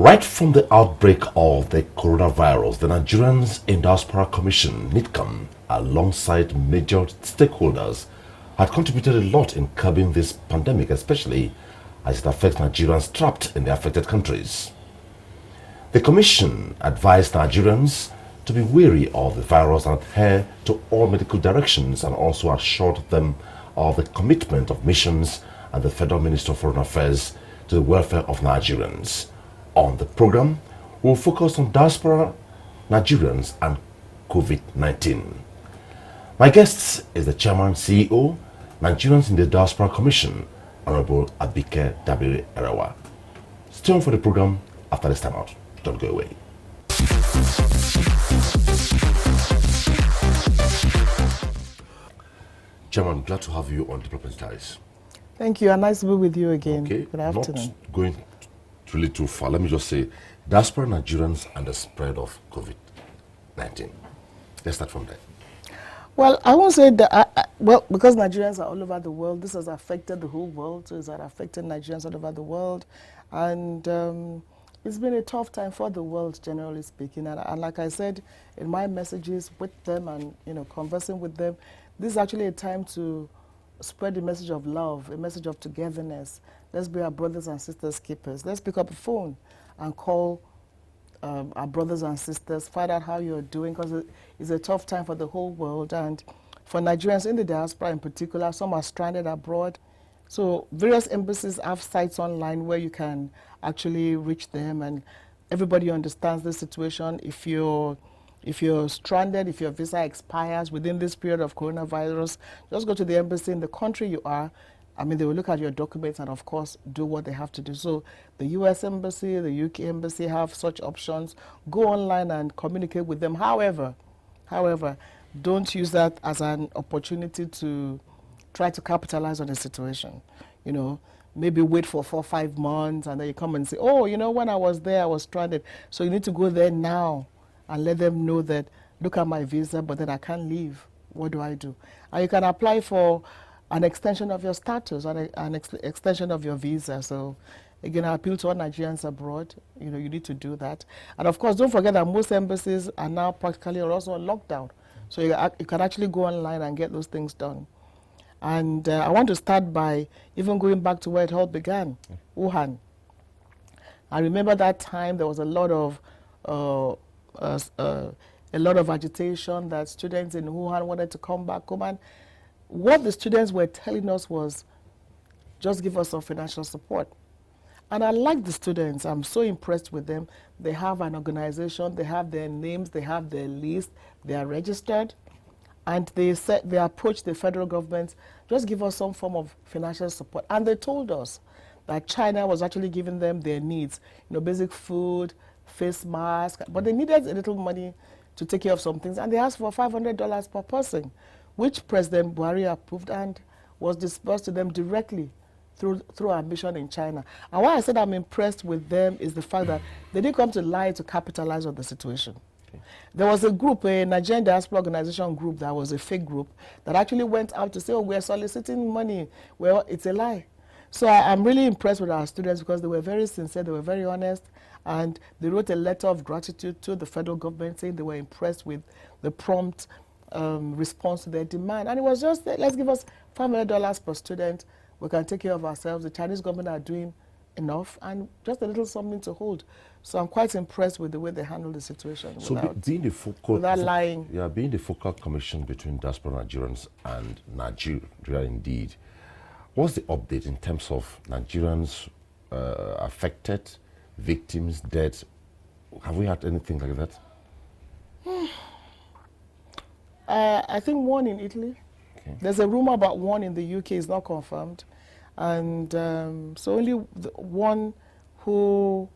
Right from the outbreak of the coronavirus, the Nigerians in Diaspora Commission, NIDCOM, alongside major stakeholders, had contributed a lot in curbing this pandemic, especially as it affects Nigerians trapped in the affected countries. The Commission advised Nigerians to be wary of the virus and adhere to all medical directions, and also assured them of the commitment of missions and the Federal Minister of Foreign Affairs to the welfare of Nigerians. On the program, we will focus on Diaspora Nigerians and Covid-19. My guest is the Chairman CEO, Nigerians in the Diaspora Commission, Honorable Abike Dabiri-Erewa. Stay on for the program after this time out. Don't go away. Chairman, glad to have you on Development Ties. Thank you, and nice to be with you again. Okay, good afternoon. Not going really too far, let me just say, Diaspora Nigerians and the spread of COVID-19. Let's start from there. Well, I won't say that, well, because Nigerians are all over the world, this has affected the whole world, so it's affected Nigerians all over the world, and it's been a tough time for the world, generally speaking, and like I said in my messages with them and, conversing with them, this is actually a time to spread the message of love, a message of togetherness. Let's be our brothers and sisters keepers. Let's pick up a phone and call our brothers and sisters, find out how you're doing, because it's a tough time for the whole world. And for Nigerians in the diaspora in particular, some are stranded abroad. So various embassies have sites online where you can actually reach them, and everybody understands the situation. If you're stranded, if your visa expires within this period of coronavirus, just go to the embassy in the country you are. I mean, they will look at your documents and, of course, do what they have to do. So the US Embassy, the UK Embassy have such options. Go online and communicate with them. However, don't use that as an opportunity to try to capitalize on the situation. Maybe wait for 4 or 5 months and then you come and say, oh, when I was there, I was stranded. So you need to go there now and let them know that, look at my visa, but then I can't leave. What do I do? And you can apply for an extension of your status, an extension of your visa. So again, I appeal to all Nigerians abroad. You need to do that. And of course, don't forget that most embassies are now practically also on lockdown. So you can actually go online and get those things done. And I want to start by even going back to where it all began, Wuhan. I remember that time there was a lot of agitation that students in Wuhan wanted to come back home. And what the students were telling us was, just give us some financial support. And I like the students. I'm so impressed with them. They have an organization, they have their names, they have their list, they are registered. And they approached the federal government, just give us some form of financial support. And they told us that China was actually giving them their needs, basic food, face mask, but they needed a little money to take care of some things. And they asked for $500 per person, which President Buhari approved and was disbursed to them directly through our mission in China. And why I said I'm impressed with them is the fact that they didn't come to lie to capitalize on the situation. Okay. There was a group, a Nigerian diaspora organization group, that was a fake group, that actually went out to say, oh, we're soliciting money. Well, it's a lie. So I'm really impressed with our students because they were very sincere, they were very honest, and they wrote a letter of gratitude to the federal government saying they were impressed with the prompt response to their demand. And it was just, let's give us $500 per student. We can take care of ourselves. The Chinese government are doing enough, and just a little something to hold. So I'm quite impressed with the way they handled the situation. So being the without lying. Yeah, being the focal commission between Diaspora Nigerians and Nigeria indeed, what's the update in terms of Nigerians affected, victims, dead? Have we had anything like that? I think one in Italy. Okay. There's a rumor about one in the UK, is not confirmed. And so only one who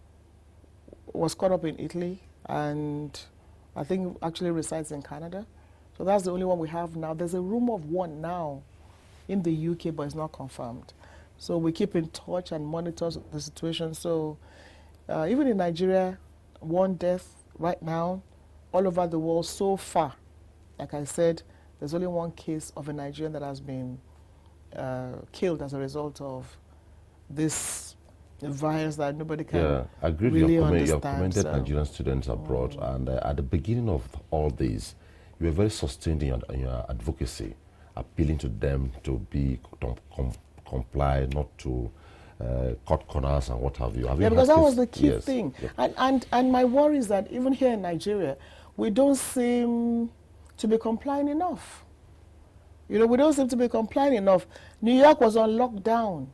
was caught up in Italy, and I think actually resides in Canada. So that's the only one we have now. There's a rumor of one now in the UK, but it's not confirmed. So we keep in touch and monitor the situation. So even in Nigeria, one death right now, all over the world so far. Like I said, there's only one case of a Nigerian that has been killed as a result of this virus that nobody can Yeah, I agree with really your comment. You have understand. commended So. Nigerian students abroad, and at the beginning of all this, you were very sustained in your advocacy, appealing to them to be comply, not to cut corners and what have you. Have Yeah, you because had that this? was the key Yes. thing. Yep. And my worry is that even here in Nigeria, we don't seem to be complying enough. You know, we don't seem to be complying enough. New York was on lockdown.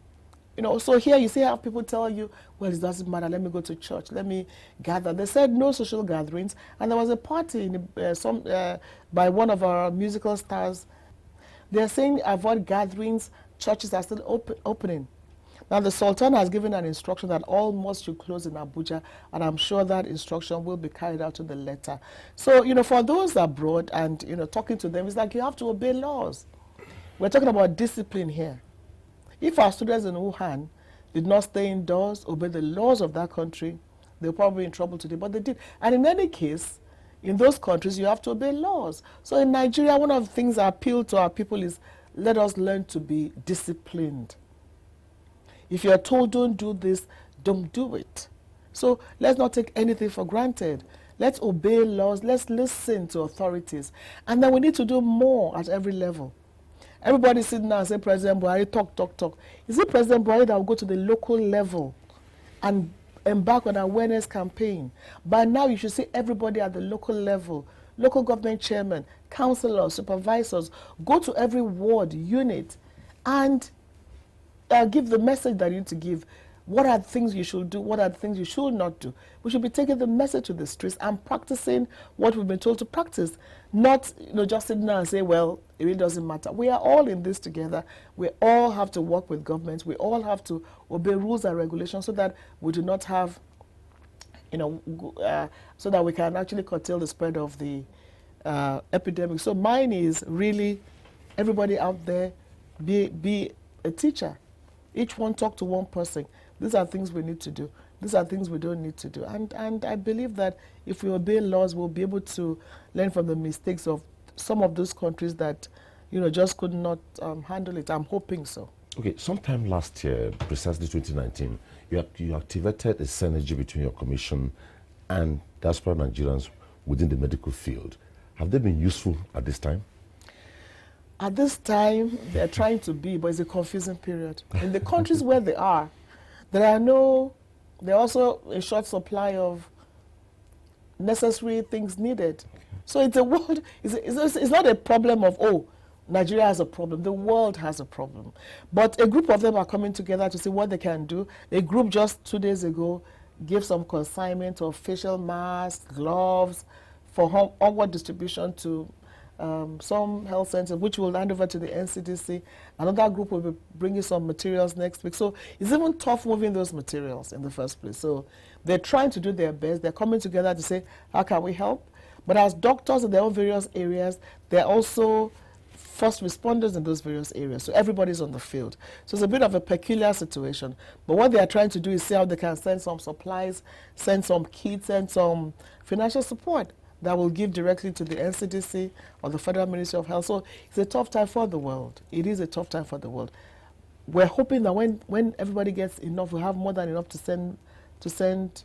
You know, so here you see how people tell you, well, it doesn't matter, let me go to church, let me gather. They said no social gatherings, and there was a party in by one of our musical stars. They're saying avoid gatherings, churches are still opening. Now, the Sultan has given an instruction that all mosques should close in Abuja, and I'm sure that instruction will be carried out to the letter. So, you know, for those abroad and, you know, talking to them, it's like you have to obey laws. We're talking about discipline here. If our students in Wuhan did not stay indoors, obey the laws of that country, they'll probably be in trouble today, but they did. And in any case, in those countries, you have to obey laws. So in Nigeria, one of the things I appeal to our people is, let us learn to be disciplined. If you're told don't do this, don't do it. So let's not take anything for granted. Let's obey laws. Let's listen to authorities. And then we need to do more at every level. Everybody sitting down and say, President Buhari, talk. Is it President Buhari that will go to the local level and embark on an awareness campaign? By now, you should see everybody at the local level, local government chairman, councillors, supervisors, go to every ward, unit, and give the message that you need to give. What are the things you should do? What are the things you should not do? We should be taking the message to the streets and practicing what we've been told to practice. Not, you know, just sitting down and say, well, it really doesn't matter. We are all in this together. We all have to work with governments. We all have to obey rules and regulations so that we do not have, you know, so that we can actually curtail the spread of the epidemic. So mine is really, everybody out there, be a teacher. Each one talk to one person. These are things we need to do. These are things we don't need to do. And I believe that if we obey laws, we'll be able to learn from the mistakes of some of those countries that, you know, just could not handle it. I'm hoping so. Okay, sometime last year, precisely 2019, you activated a synergy between your commission and Diaspora Nigerians within the medical field. Have they been useful at this time? At this time, they're trying to be, but it's a confusing period. In the countries where they are, they're also a short supply of necessary things needed. So it's a world, it's not a problem of, oh, Nigeria has a problem, the world has a problem. But a group of them are coming together to see what they can do. A group just 2 days ago gave some consignment of facial masks, gloves for onward distribution to some health centers, which will hand over to the NCDC. Another group will be bringing some materials next week. So it's even tough moving those materials in the first place. So they're trying to do their best. They're coming together to say, how can we help? But as doctors in their own various areas, they're also first responders in those various areas. So everybody's on the field. So it's a bit of a peculiar situation. But what they are trying to do is see how they can send some supplies, send some kits, send some financial support that will give directly to the NCDC or the Federal Ministry of Health. So it's a tough time for the world. It is a tough time for the world. We're hoping that when everybody gets enough, we'll have more than enough to send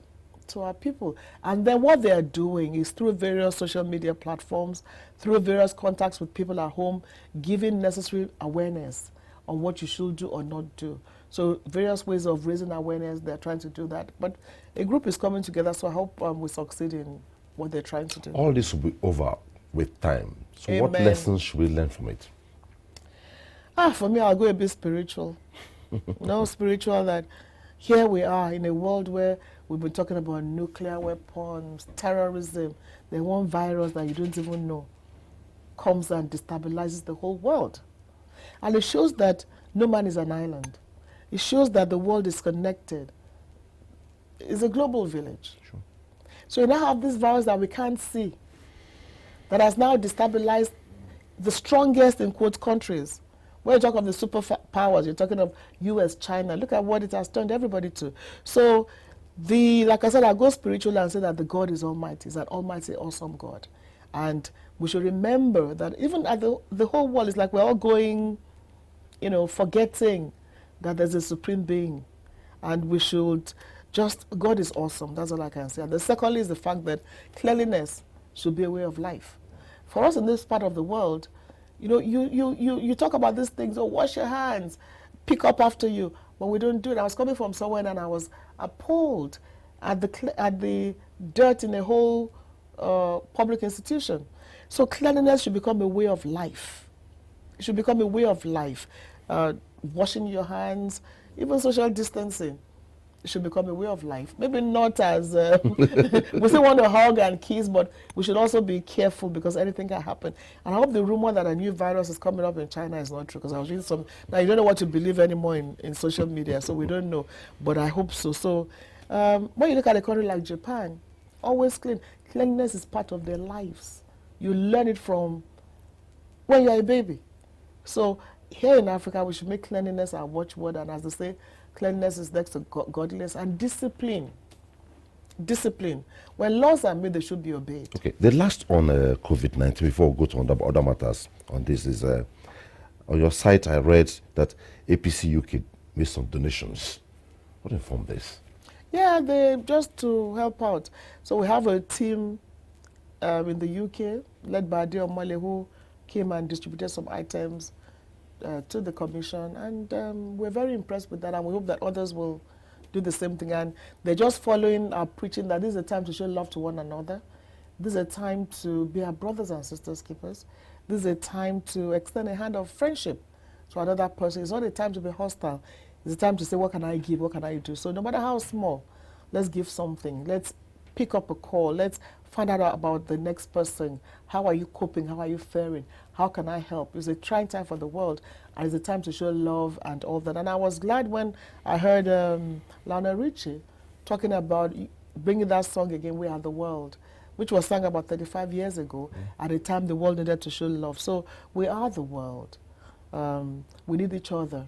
to our people. And then what they are doing is through various social media platforms, through various contacts with people at home, giving necessary awareness on what you should do or not do. So various ways of raising awareness, they're trying to do that. But a group is coming together, so I hope we succeed in what they're trying to do. All this will be over with time. So Amen. What lessons should we learn from it? For me, I'll go a bit spiritual. Spiritual that here we are in a world where we've been talking about nuclear weapons, terrorism. There's one virus that you don't even know comes and destabilizes the whole world. And it shows that no man is an island. It shows that the world is connected. It's a global village. Sure. So you now have this virus that we can't see, that has now destabilized the strongest, in quotes, countries. When you talk of the superpowers, you're talking of US, China. Look at what it has turned everybody to. So, like I said, I go spiritual and say that the God is almighty. He's an almighty, awesome God. And we should remember that even at the whole world is like we're all going, forgetting that there's a supreme being. And we should just, God is awesome. That's all I can say. And the secondly is the fact that cleanliness should be a way of life. For us in this part of the world, you know, you talk about these things, oh, wash your hands, pick up after you, but we don't do it. I was coming from somewhere and I was appalled at the dirt in a whole public institution. So cleanliness should become a way of life. It should become a way of life. Washing your hands, even social distancing. It should become a way of life. Maybe not as, we still want to hug and kiss, but we should also be careful because anything can happen. And I hope the rumor that a new virus is coming up in China is not true, because I was reading some, now you don't know what to believe anymore in social media, so we don't know, but I hope so. So when you look at a country like Japan, always clean. Cleanliness is part of their lives. You learn it from when you're a baby. So here in Africa, we should make cleanliness our watchword, and as they say, cleanliness is next to godliness, and discipline. Discipline. When laws are made, they should be obeyed. Okay, the last on COVID-19, before we go to other matters on this, is on your site I read that APC UK made some donations. What informed this? Yeah, they just to help out. So we have a team in the UK led by Diomale who came and distributed some items to the commission, and we're very impressed with that, and we hope that others will do the same thing. And they're just following our preaching that this is a time to show love to one another. This is a time to be our brothers and sisters keepers. This is a time to extend a hand of friendship to another person. It's not a time to be hostile. It's a time to say, what can I give? What can I do? So no matter how small, let's give something. Let's pick up a call. Let's find out about the next person. How are you coping? How are you faring? How can I help? It's a trying time for the world, and it's a time to show love and all that. And I was glad when I heard Lionel Richie talking about bringing that song again, We Are the World, which was sung about 35 years ago, at a time the world needed to show love. So we are the world. We need each other,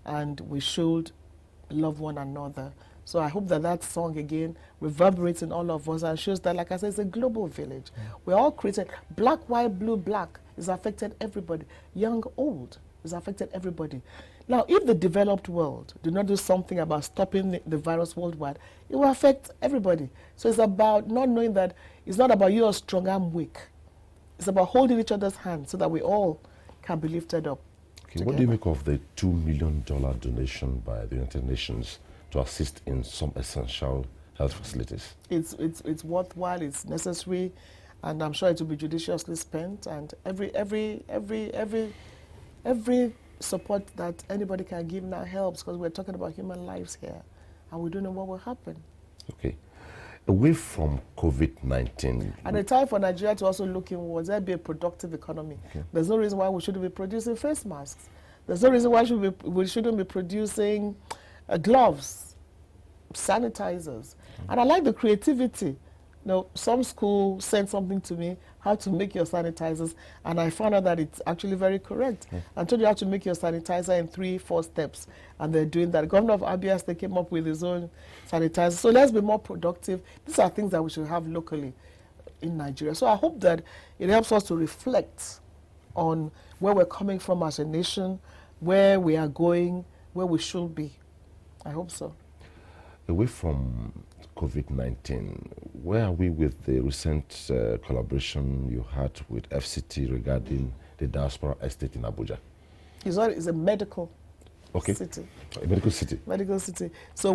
and we should love one another. So I hope that that song again reverberates in all of us and shows that, like I said, it's a global village. We're all created. Black, white, blue, black is affected everybody. Young, old is affected everybody. Now, if the developed world do not do something about stopping the virus worldwide, it will affect everybody. So it's about not knowing that it's not about you are strong, I'm weak. It's about holding each other's hands so that we all can be lifted up. Okay, what do you make of the $2 million donation by the United Nations to assist in some essential health facilities? It's worthwhile, it's necessary, and I'm sure it will be judiciously spent. And every support that anybody can give now helps, because we're talking about human lives here, and we don't know what will happen. Okay. Away from COVID-19. And a time for Nigeria to also look inwards, there be a productive economy. Okay. There's no reason why we shouldn't be producing face masks. There's no reason why we shouldn't be producing gloves, sanitizers. And I like the creativity. You know, some school sent something to me, how to make your sanitizers, and I found out that it's actually very correct. I told you how to make your sanitizer in 3-4 steps, and they're doing that. The governor of Abia, they came up with his own sanitizer. So let's be more productive. These are things that we should have locally in Nigeria. So I hope that it helps us to reflect on where we're coming from as a nation, where we are going, where we should be. I hope so. Away from COVID-19, where are we with the recent collaboration you had with FCT regarding the Diaspora estate in Abuja? It's a medical city. A medical city? Medical city. So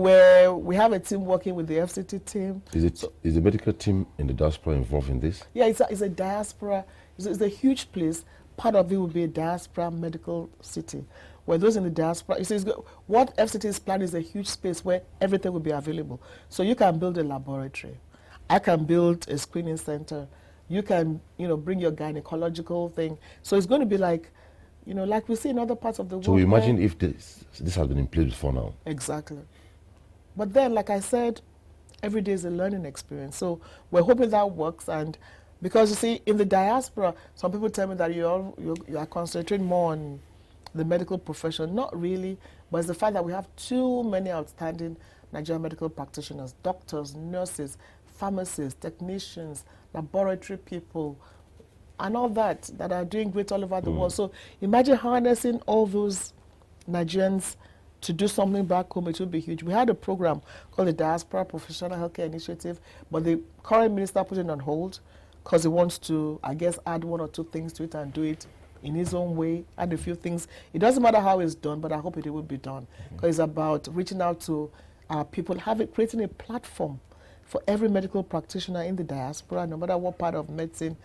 we have a team working with the FCT team. Is the medical team in the diaspora involved in this? Yeah, it's a diaspora. It's a huge place. Part of it will be a diaspora medical city, where those in the diaspora, you see, what FCT is planning is a huge space where everything will be available. So you can build a laboratory. I can build a screening center. You can, bring your gynecological thing. So it's going to be like, like we see in other parts of the world. So imagine if this has been in place before now. Exactly. But then, like I said, every day is a learning experience. So we're hoping that works. And because, you see, in the diaspora, some people tell me that you are concentrating more on the medical profession. Not really, but it's the fact that we have too many outstanding Nigerian medical practitioners, doctors, nurses, pharmacists, technicians, laboratory people, and all that are doing great all over the world. So imagine harnessing all those Nigerians to do something back home, it would be huge. We had a program called the Diaspora Professional Healthcare Initiative, but the current minister put it on hold because he wants to, I guess, add one or two things to it and do it in his own way, add a few things. It doesn't matter how it's done, but I hope it will be done because it's about reaching out to people, creating a platform for every medical practitioner in the diaspora, no matter what part of medicine,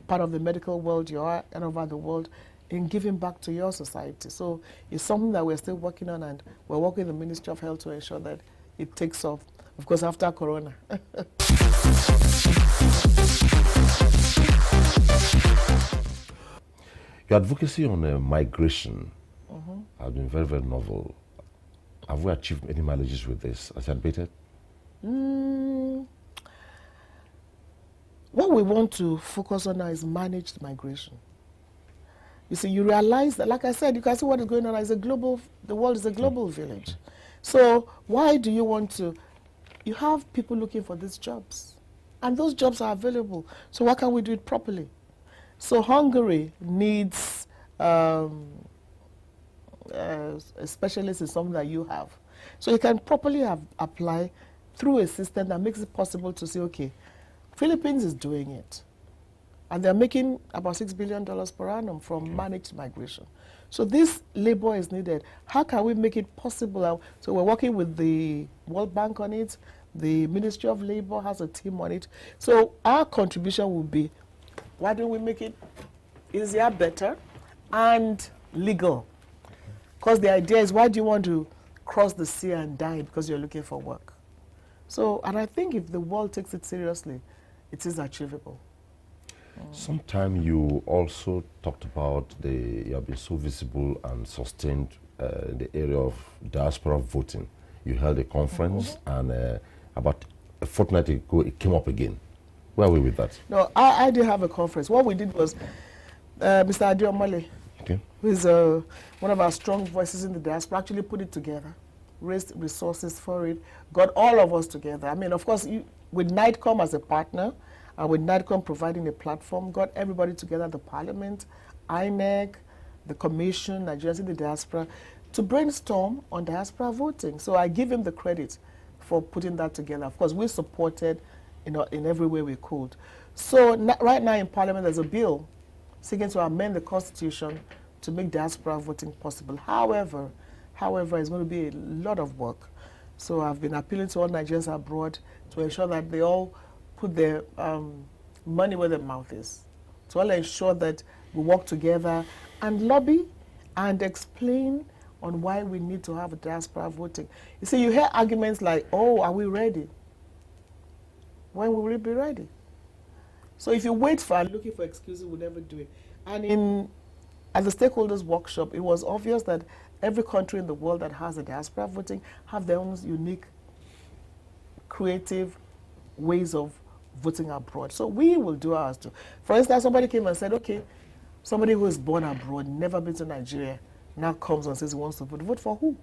part of the medical world you are and over the world, in giving back to your society. So it's something that we're still working on, and we're working with the Ministry of Health to ensure that it takes off, of course, after Corona. Your advocacy on migration has been very, very novel. Have we achieved any mileages with this as admitted? What we want to focus on now is managed migration. You see, you realize that, like I said, you can see what is going on as the world is a global village. So why do you want to, you have people looking for these jobs, and those jobs are available. So why can't we do it properly? So Hungary needs a specialist in something that you have. So you can properly apply through a system that makes it possible to say, okay, Philippines is doing it, and they're making about $6 billion per annum from managed migration. So this labor is needed. How can we make it possible? So we're working with the World Bank on it. The Ministry of Labor has a team on it. So our contribution will be, why don't we make it easier, better, and legal? Because the idea is, why do you want to cross the sea and die because you're looking for work? So, and I think if the world takes it seriously, it is achievable. Sometime you also talked about you have been so visible and sustained in the area of diaspora voting. You held a conference, and about a fortnight ago it came up again. Where are we with that? No, I did have a conference. What we did was, Mr. Adiomale, who is one of our strong voices in the diaspora, actually put it together, raised resources for it, got all of us together. I mean, of course, with NIDCOM as a partner, and with NIDCOM providing a platform, got everybody together, the Parliament, INEC, the Commission, Nigerians in the Diaspora, to brainstorm on diaspora voting. So I give him the credit for putting that together. Of course, we supported in every way we could. So right now in Parliament, there's a bill seeking to amend the Constitution to make diaspora voting possible. However, it's going to be a lot of work. So I've been appealing to all Nigerians abroad to ensure that they all put their money where their mouth is, to all ensure that we work together and lobby and explain on why we need to have a diaspora voting. You see, you hear arguments like, oh, are we ready? When will we be ready? So if you wait for and looking for excuses, we'll never do it. And at the stakeholders workshop, it was obvious that every country in the world that has a diaspora voting have their own unique, creative ways of voting abroad. So we will do ours too. For instance, somebody came and said, okay, somebody who is born abroad, never been to Nigeria, now comes and says he wants to vote. Vote for who?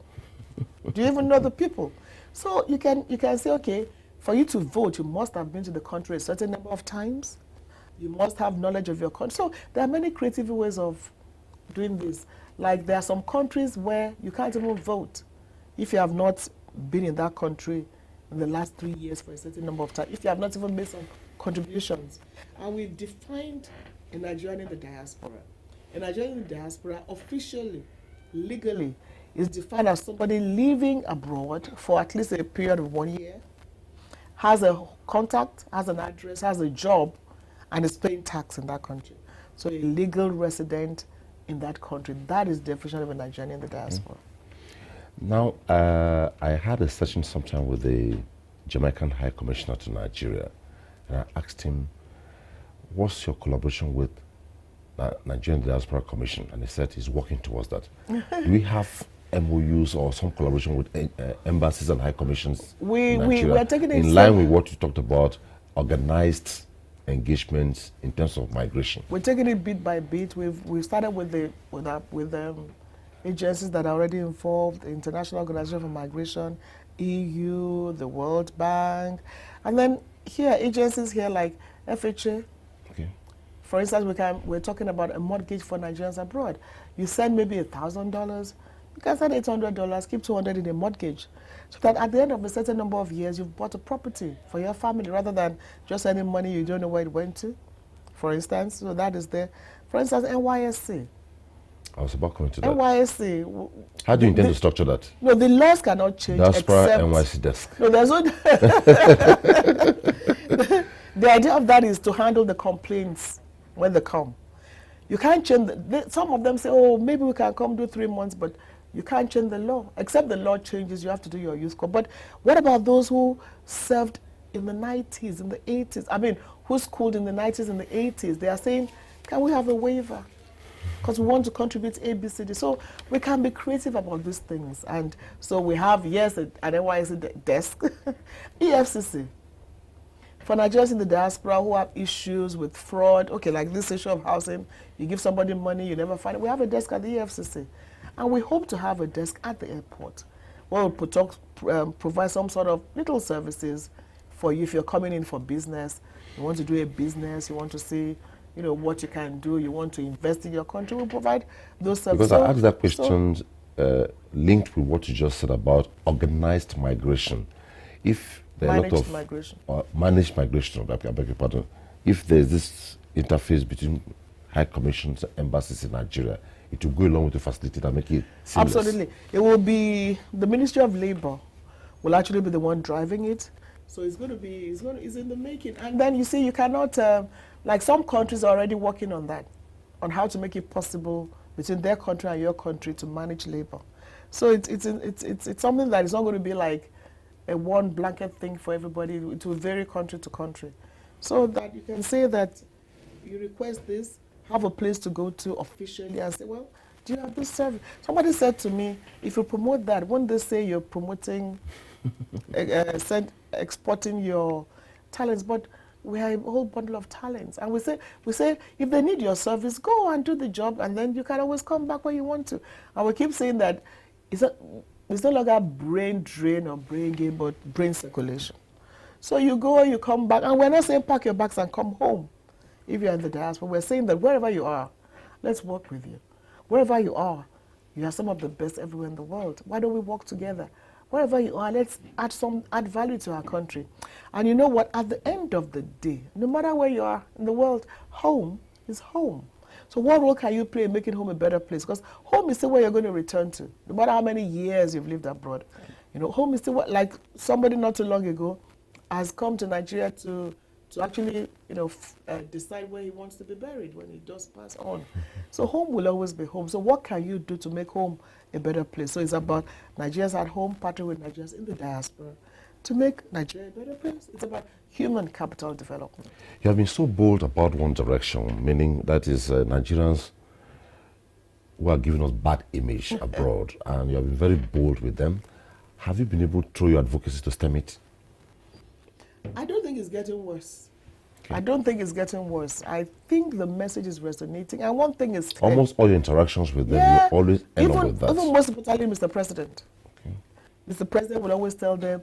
Do you even know the people? So you can say, okay, for you to vote, you must have been to the country a certain number of times. You must have knowledge of your country. So there are many creative ways of doing this. Like there are some countries where you can't even vote if you have not been in that country in the last 3 years for a certain number of time, if you have not even made some contributions. And we've defined a Nigerian in the diaspora. A Nigerian in the diaspora officially, legally, is defined as somebody living abroad for at least a period of 1 year, has a contact, has an address, has a job, and is paying tax in that country. So a legal resident in that country. That is the definition of a Nigerian in the diaspora. Now, I had a session sometime with the Jamaican High Commissioner to Nigeria, and I asked him, what's your collaboration with Nigerian Diaspora Commission? And he said he's working towards that. Do we have MOUs or some collaboration with embassies and high commissions in Nigeria, we're taking it in line with what you talked about, organized engagements in terms of migration? We're taking it bit by bit. We've started with agencies that are already involved, the International Organization for Migration, EU, the World Bank, and then agencies here like FHA. Okay. For instance, we're talking about a mortgage for Nigerians abroad. You send maybe $1,000, You can send $800, keep $200 in a mortgage, so that at the end of a certain number of years, you've bought a property for your family rather than just sending money you don't know where it went to, for instance. So that is there. For instance, NYSC. I was about coming to that. NYSC. How do you intend to structure that? No, the laws cannot change. Diaspora except, NYC desk. No, there's no. The idea of that is to handle the complaints when they come. You can't change. Some of them say, oh, maybe we can come do 3 months, but you can't change the law. Except the law changes, you have to do your youth corps. But what about those who served in the 90s, in the 80s? I mean, who schooled in the 90s and the 80s? They are saying, can we have a waiver? Because we want to contribute ABCD. So we can be creative about these things. And so we have, yes, an NYC desk, EFCC. For Nigerians in the diaspora who have issues with fraud, okay, like this issue of housing, you give somebody money, you never find it. We have a desk at the EFCC. And we hope to have a desk at the airport where we'll provide some sort of little services for you if you're coming in for business. You want to do a business, you want to see what you can do, you want to invest in your country, we'll provide those services. Because I asked that question linked with what you just said about organized migration. If there are a lot of migration. Managed migration, I beg your pardon. If there's this interface between high commissions and embassies in Nigeria, it will go along with the facility and make it seamless. Absolutely. It will be the Ministry of Labor will actually be the one driving it. So it's in the making. And then you see, you cannot, like some countries are already working on that, on how to make it possible between their country and your country to manage labor. So it's something that is not going to be like a one blanket thing for everybody. It will vary country to country. So that you can say that you request this, have a place to go to officially and say, well, do you have this service? Somebody said to me, if you promote that, won't they say you're promoting, exporting your talents? But we have a whole bundle of talents. And we say, if they need your service, go and do the job, and then you can always come back when you want to. And we keep saying that it's no longer brain drain or brain gain, but brain circulation. So you go, you come back, and we're not saying pack your bags and come home if you're in the diaspora. We're saying that wherever you are, let's work with you. Wherever you are some of the best everywhere in the world. Why don't we work together? Wherever you are, let's add value to our country. And you know what? At the end of the day, no matter where you are in the world, home is home. So what role can you play in making home a better place? Because home is still where you're going to return to, no matter how many years you've lived abroad. Home is still what, like somebody not too long ago has come to Nigeria to actually, decide where he wants to be buried when he does pass on. So home will always be home. So what can you do to make home a better place? So it's about Nigerians at home, partnering with Nigerians in the diaspora to make Nigeria a better place. It's about human capital development. You have been so bold about one direction, meaning that is Nigerians who are giving us bad image abroad, and you have been very bold with them. Have you been able, through your advocacy, to stem it? I don't think it's getting worse. Okay. I don't think it's getting worse. I think the message is resonating. And one thing is clear. Almost all your interactions with them, you always end up with that. Even most importantly, Mr. President. Okay. Mr. President will always tell them,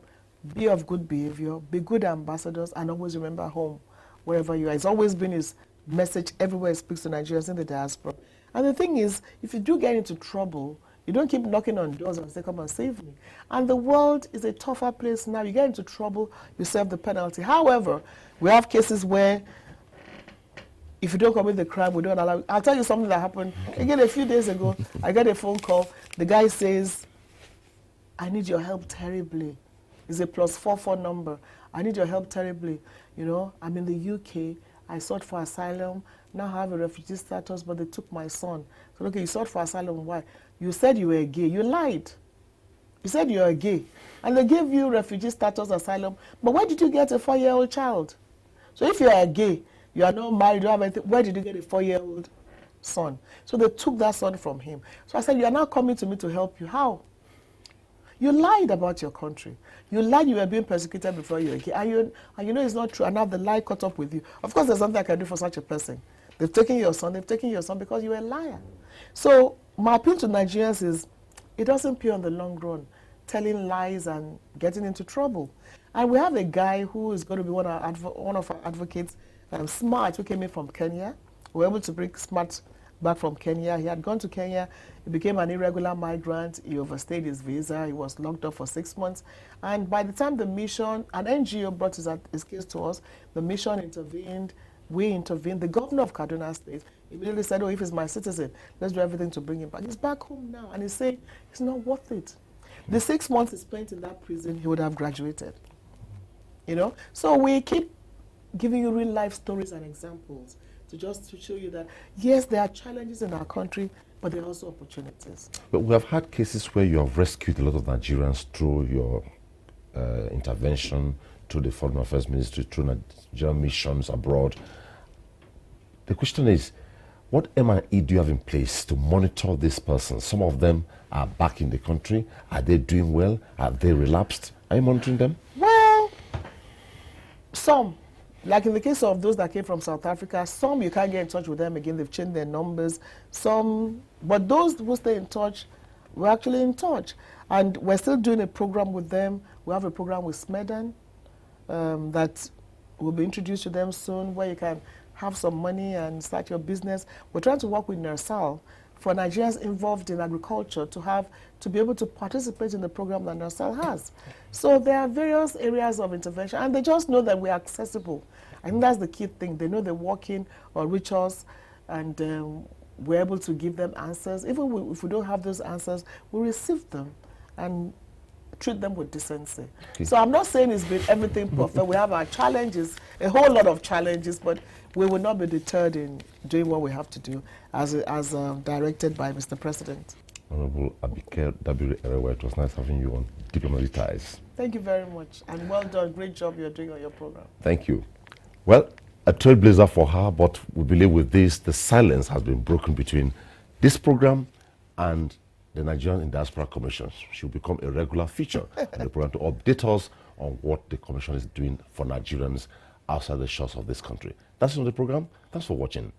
be of good behavior, be good ambassadors, and always remember home, wherever you are. It's always been his message everywhere he speaks to Nigerians in the diaspora. And the thing is, if you do get into trouble, you don't keep knocking on doors and say, come and save me. And the world is a tougher place now. You get into trouble, you serve the penalty. However, we have cases where if you don't commit the crime, we don't allow you. I'll tell you something that happened. Again, a few days ago, I got a phone call. The guy says, I need your help terribly. It's a +44 number. I need your help terribly. I'm in the UK. I sought for asylum. Now I have a refugee status, but they took my son. So, okay, you sought for asylum. Why? You said you were gay. You lied. You said you were gay. And they gave you refugee status, asylum. But where did you get a 4-year-old child? So if you are gay, you are not married, you don't have anything, where did you get a 4-year-old son? So they took that son from him. So I said, you are now coming to me to help you. How? You lied about your country. You lied you were being persecuted before you were gay. And you know it's not true. And now the lie caught up with you. Of course, there's something I can do for such a person. They've taken your son because you were a liar. So my appeal to Nigerians is, it doesn't pay on the long run, telling lies and getting into trouble. And we have a guy who is going to be one of our advocates, Smart, who came in from Kenya. We were able to bring Smart back from Kenya. He had gone to Kenya. He became an irregular migrant. He overstayed his visa. He was locked up for 6 months. And by the time the mission, an NGO brought his case to us, the mission intervened. We intervened. The governor of Kaduna State immediately said, oh, if he's my citizen, let's do everything to bring him back. He's back home now. And he's saying it's not worth it. The 6 months he spent in that prison, he would have graduated. You know? So we keep giving you real life stories and examples to show you that, yes, there are challenges in our country, but there are also opportunities. But we have had cases where you have rescued a lot of Nigerians through your intervention, through the Foreign Affairs Ministry, through Nigerian missions abroad. The question is, what M&E do you have in place to monitor these persons? Some of them are back in the country. Are they doing well? Are they relapsed? Are you monitoring them? Well, some. Like in the case of those that came from South Africa, some you can't get in touch with them again. They've changed their numbers. Some, but those who stay in touch, we're actually in touch. And we're still doing a program with them. We have a program with Smedan that will be introduced to them soon, where you can have some money and start your business. We're trying to work with NERSAL for Nigerians involved in agriculture to be able to participate in the program that NERSAL has. So there are various areas of intervention, and they just know that we're accessible. I think that's the key thing. They know they walk in or reach us, and we're able to give them answers. Even if we don't have those answers, we receive them and treat them with decency. Okay. So I'm not saying it's been everything perfect. We have our challenges, a whole lot of challenges, but we will not be deterred in doing what we have to do as directed by Mr. President. Honorable Abike Dabiri-Erewa, it was nice having you on Diplomatic Ties. Thank you very much, and well done. Great job you're doing on your program. Thank you. Well, a trailblazer for her, but we believe with this, the silence has been broken between this program and the Nigerian Diaspora Commission. She will become a regular feature in the program to update us on what the Commission is doing for Nigerians outside the shores of this country. That's on the program. Thanks for watching.